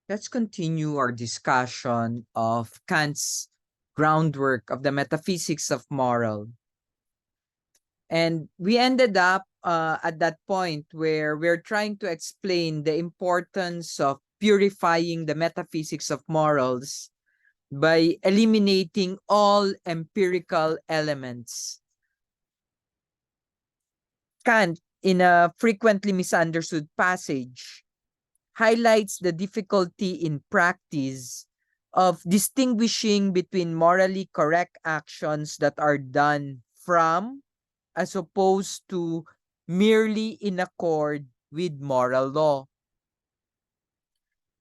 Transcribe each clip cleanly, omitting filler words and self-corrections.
Let's continue our discussion of Kant's groundwork of the metaphysics of moral. And we ended up at that point where we're trying to explain the importance of purifying the metaphysics of morals by eliminating all empirical elements. Kant, in a frequently misunderstood passage, highlights the difficulty in practice of distinguishing between morally correct actions that are done from as opposed to merely in accord with moral law.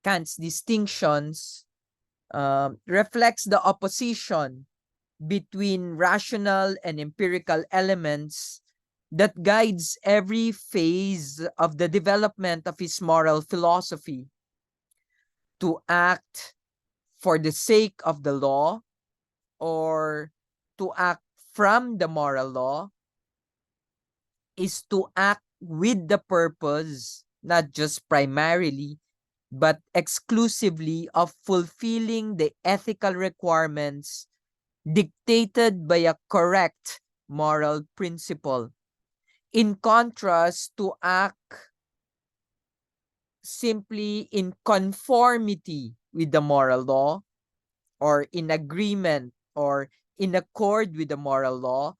Kant's distinctions reflects the opposition between rational and empirical elements that guides every phase of the development of his moral philosophy. To act for the sake of the law or to act from the moral law is to act with the purpose, not just primarily, but exclusively of fulfilling the ethical requirements dictated by a correct moral principle. In contrast to act simply in conformity with the moral law or in agreement or in accord with the moral law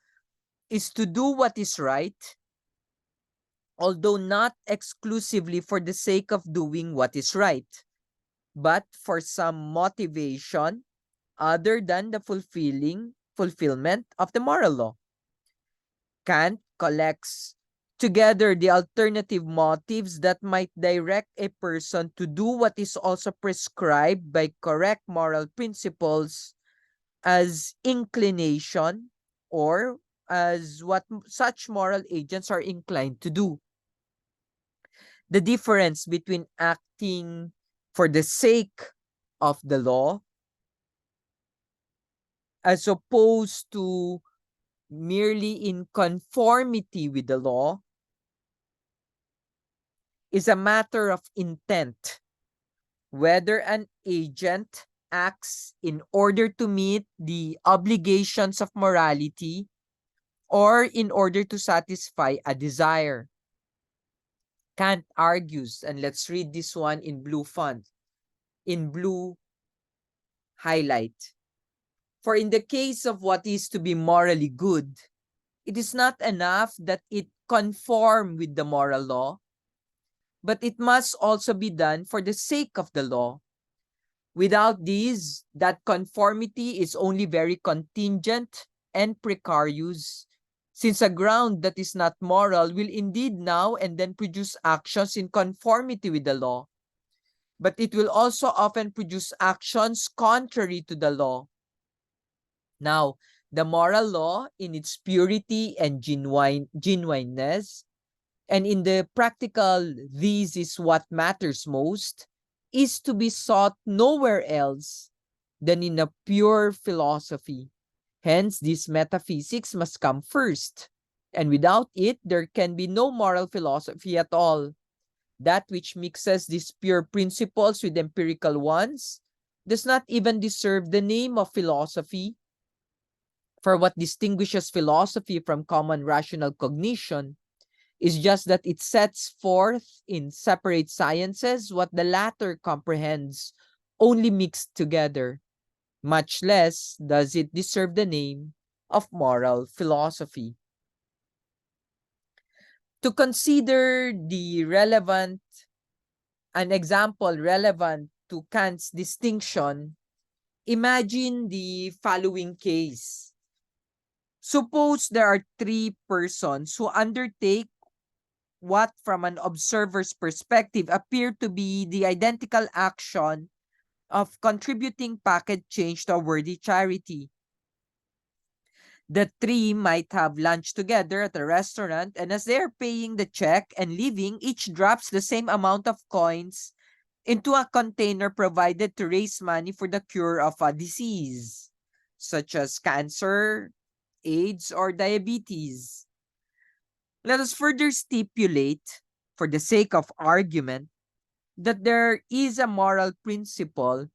is to do what is right, although not exclusively for the sake of doing what is right, but for some motivation other than the fulfillment of the moral law. Kant collects together the alternative motives that might direct a person to do what is also prescribed by correct moral principles as inclination or as what such moral agents are inclined to do. The difference between acting for the sake of the law as opposed to merely in conformity with the law is a matter of intent, whether an agent acts in order to meet the obligations of morality or in order to satisfy a desire. Kant argues, and let's read this one in blue font, in blue highlight. For in the case of what is to be morally good, it is not enough that it conform with the moral law, but it must also be done for the sake of the law. Without these, that conformity is only very contingent and precarious, since a ground that is not moral will indeed now and then produce actions in conformity with the law, but it will also often produce actions contrary to the law. Now, the moral law in its purity and genuineness, and in the practical, this is what matters most, is to be sought nowhere else than in a pure philosophy. Hence, this metaphysics must come first, and without it, there can be no moral philosophy at all. That which mixes these pure principles with empirical ones does not even deserve the name of philosophy, for what distinguishes philosophy from common rational cognition is just that it sets forth in separate sciences what the latter comprehends only mixed together. Much less does it deserve the name of moral philosophy. To consider an example relevant to Kant's distinction, imagine the following case. Suppose there are three persons who undertake what from an observer's perspective appear to be the identical action of contributing pocket change to a worthy charity. The three might have lunch together at a restaurant, and as they are paying the check and leaving, each drops the same amount of coins into a container provided to raise money for the cure of a disease, such as cancer, AIDS, or diabetes. Let us further stipulate, for the sake of argument, that there is a moral principle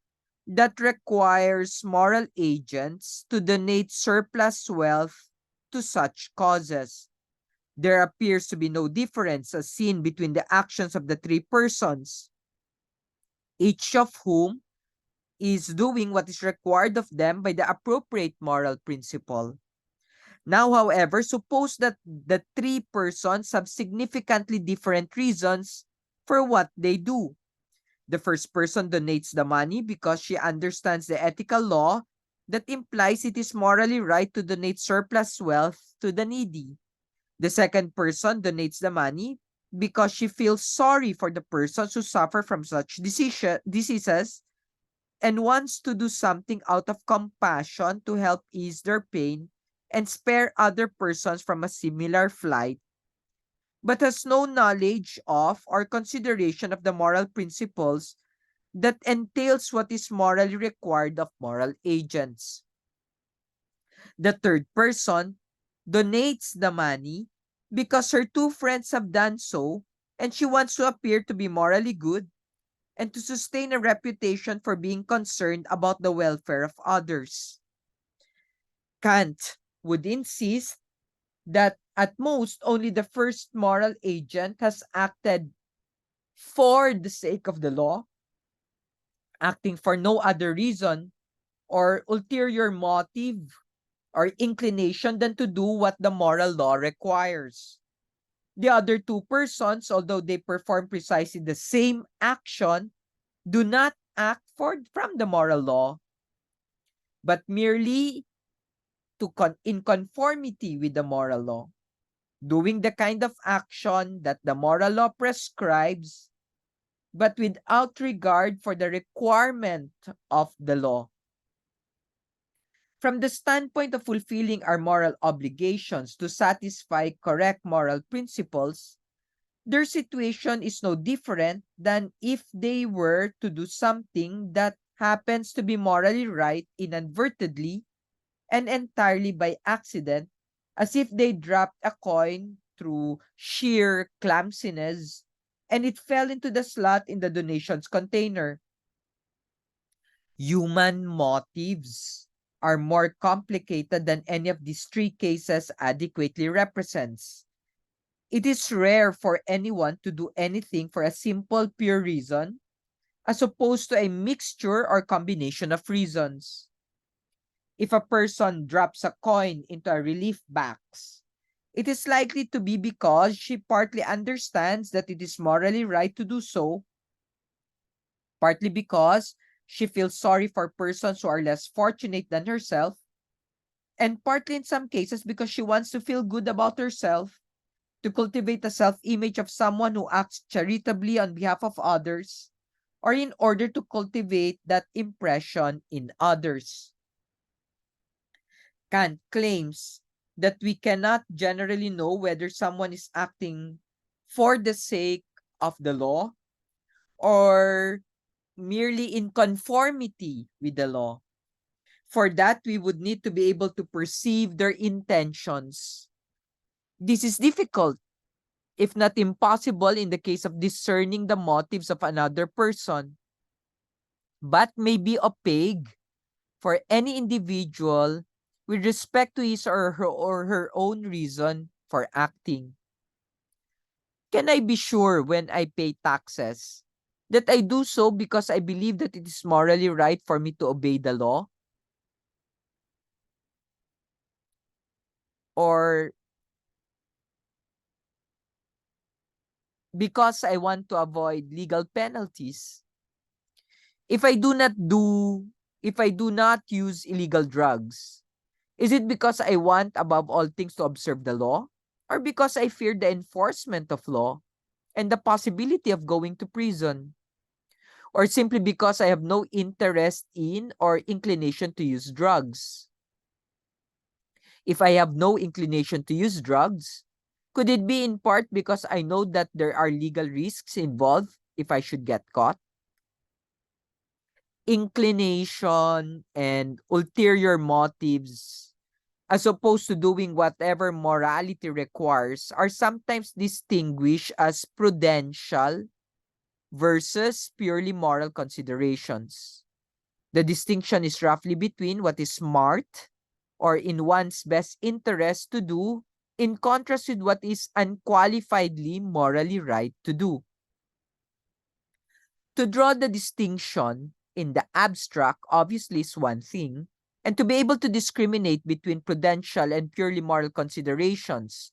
that requires moral agents to donate surplus wealth to such causes. There appears to be no difference as seen between the actions of the three persons, each of whom is doing what is required of them by the appropriate moral principle. Now, however, suppose that the three persons have significantly different reasons for what they do. The first person donates the money because she understands the ethical law that implies it is morally right to donate surplus wealth to the needy. The second person donates the money because she feels sorry for the persons who suffer from such diseases and wants to do something out of compassion to help ease their pain and spare other persons from a similar flight, but has no knowledge of or consideration of the moral principles that entails what is morally required of moral agents. The third person donates the money because her two friends have done so and she wants to appear to be morally good and to sustain a reputation for being concerned about the welfare of others. Kant would insist that at most only the first moral agent has acted for the sake of the law, acting for no other reason or ulterior motive or inclination than to do what the moral law requires. The other two persons, although they perform precisely the same action, do not act from the moral law, but merely in conformity with the moral law, doing the kind of action that the moral law prescribes, but without regard for the requirement of the law. From the standpoint of fulfilling our moral obligations to satisfy correct moral principles, their situation is no different than if they were to do something that happens to be morally right inadvertently and entirely by accident, as if they dropped a coin through sheer clumsiness and it fell into the slot in the donations container. Human motives are more complicated than any of these three cases adequately represents. It is rare for anyone to do anything for a simple, pure reason, as opposed to a mixture or combination of reasons. If a person drops a coin into a relief box, it is likely to be because she partly understands that it is morally right to do so, partly because she feels sorry for persons who are less fortunate than herself, and partly in some cases because she wants to feel good about herself, to cultivate a self-image of someone who acts charitably on behalf of others, or in order to cultivate that impression in others. Kant claims that we cannot generally know whether someone is acting for the sake of the law or merely in conformity with the law. For that, we would need to be able to perceive their intentions. This is difficult, if not impossible, in the case of discerning the motives of another person, but may be opaque for any individual with respect to his or her own reason for acting. Can I be sure when I pay taxes that I do so because I believe that it is morally right for me to obey the law? Or because I want to avoid legal penalties? If I do not do, if I do not use illegal drugs, is it because I want above all things to observe the law? Or because I fear the enforcement of law and the possibility of going to prison? Or simply because I have no interest in or inclination to use drugs? If I have no inclination to use drugs, could it be in part because I know that there are legal risks involved if I should get caught? Inclination and ulterior motives, as opposed to doing whatever morality requires, are sometimes distinguished as prudential versus purely moral considerations. The distinction is roughly between what is smart or in one's best interest to do, in contrast with what is unqualifiedly morally right to do. To draw the distinction in the abstract obviously is one thing, and to be able to discriminate between prudential and purely moral considerations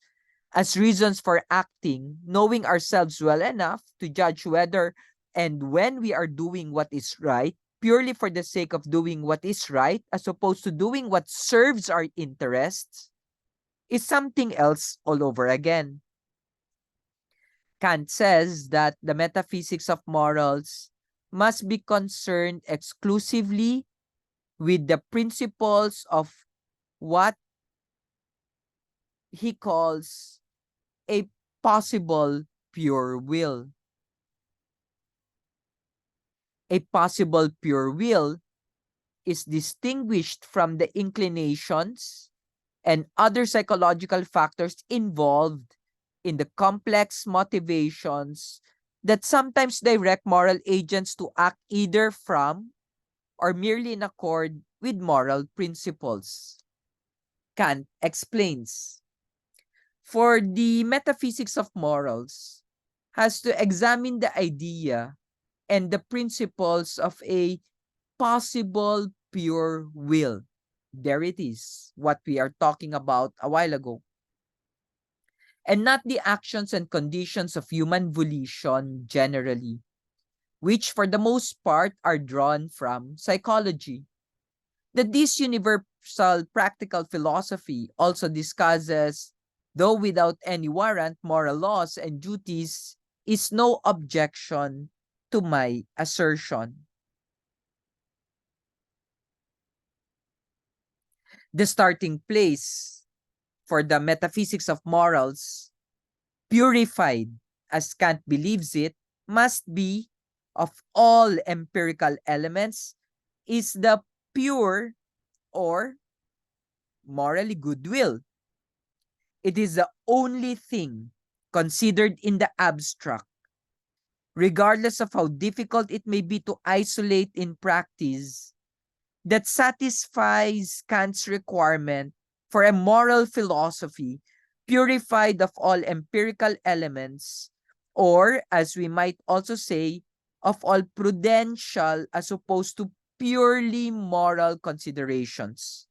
as reasons for acting, knowing ourselves well enough to judge whether and when we are doing what is right, purely for the sake of doing what is right, as opposed to doing what serves our interests, is something else all over again. Kant says that the metaphysics of morals must be concerned exclusively with the principles of what he calls a possible pure will. A possible pure will is distinguished from the inclinations and other psychological factors involved in the complex motivations that sometimes direct moral agents to act either from or merely in accord with moral principles. Kant explains, for the metaphysics of morals has to examine the idea and the principles of a possible pure will. There it is, what we are talking about a while ago. And not the actions and conditions of human volition generally, which for the most part are drawn from psychology. That this universal practical philosophy also discusses, though without any warrant, moral laws and duties, is no objection to my assertion. The starting place for the metaphysics of morals, purified as Kant believes it, must be of all empirical elements, is the pure or morally goodwill. It is the only thing considered in the abstract, regardless of how difficult it may be to isolate in practice, that satisfies Kant's requirement for a moral philosophy purified of all empirical elements, or as we might also say, of all prudential as opposed to purely moral considerations.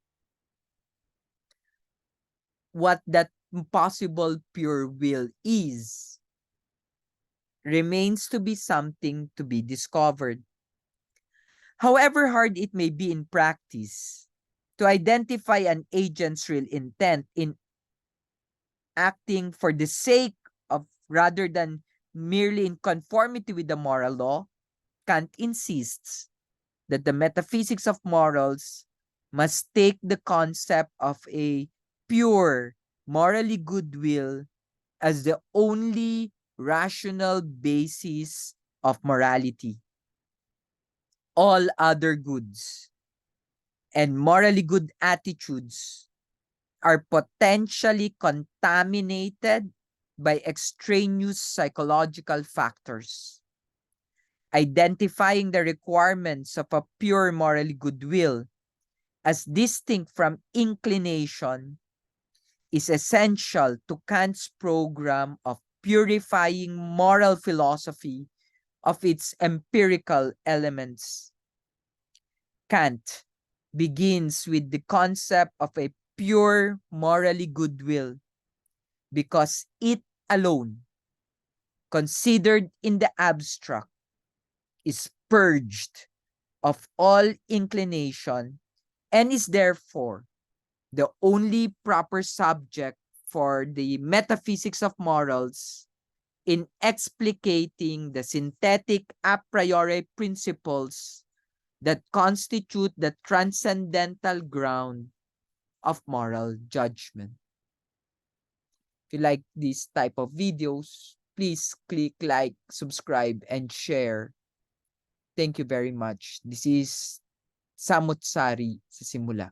What that possible pure will is remains to be something to be discovered. However hard it may be in practice to identify an agent's real intent in acting for the sake of rather than merely in conformity with the moral law, Kant insists that the metaphysics of morals must take the concept of a pure, morally goodwill as the only rational basis of morality. All other goods and morally good attitudes are potentially contaminated by extraneous psychological factors. Identifying the requirements of a pure morally goodwill as distinct from inclination is essential to Kant's program of purifying moral philosophy of its empirical elements. Kant begins with the concept of a pure morally goodwill because it alone, considered in the abstract, is purged of all inclination and is therefore the only proper subject for the metaphysics of morals in explicating the synthetic a priori principles that constitute the transcendental ground of moral judgment. If you like this type of videos, please click like, subscribe, and share. Thank you very much. This is Samo't sa simula.